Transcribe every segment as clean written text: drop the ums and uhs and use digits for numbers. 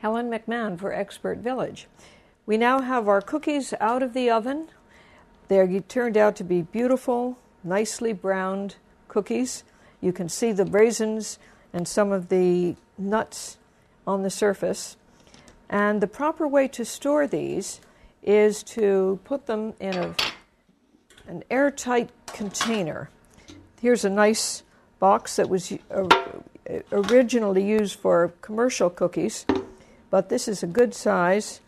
Helen McMahon for Expert Village. We now have our cookies out of the oven. They turned out to be beautiful, nicely browned cookies. You can see the raisins and some of the nuts on the surface. And the proper way to store these is to put them in an airtight container. Here's a nice box that was originally used for commercial cookies, but this is a good size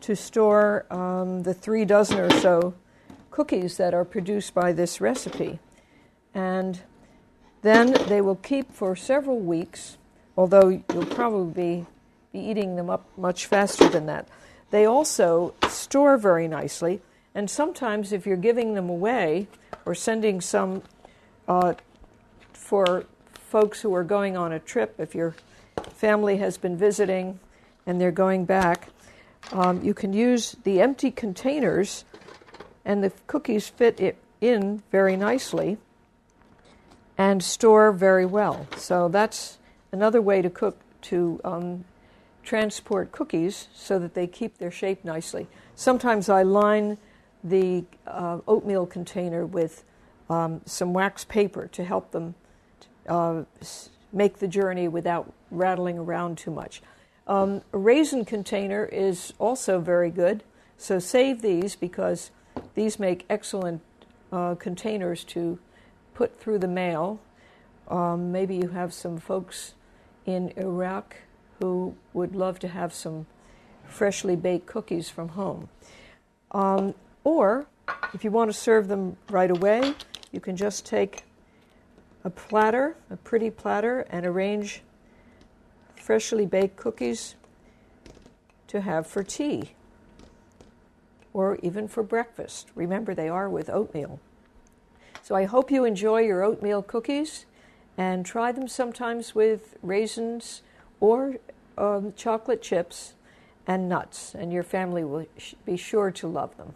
to store the 3 dozen or so cookies that are produced by this recipe. And then they will keep for several weeks, although you'll probably be eating them up much faster than that. They also store very nicely, and sometimes if you're giving them away or sending some for folks who are going on a trip, if your family has been visiting and they're going back, you can use the empty containers and the cookies fit in very nicely and store very well. So that's another way to transport cookies so that they keep their shape nicely. Sometimes I line the oatmeal container with some wax paper to help them make the journey without rattling around too much. A raisin container is also very good, so save these because these make excellent containers to put through the mail. Maybe you have some folks in Iraq who would love to have some freshly baked cookies from home. Or if you want to serve them right away, you can just take a platter, a pretty platter, and arrange freshly baked cookies to have for tea or even for breakfast. Remember, they are with oatmeal. So I hope you enjoy your oatmeal cookies and try them sometimes with raisins or chocolate chips and nuts, and your family will be sure to love them.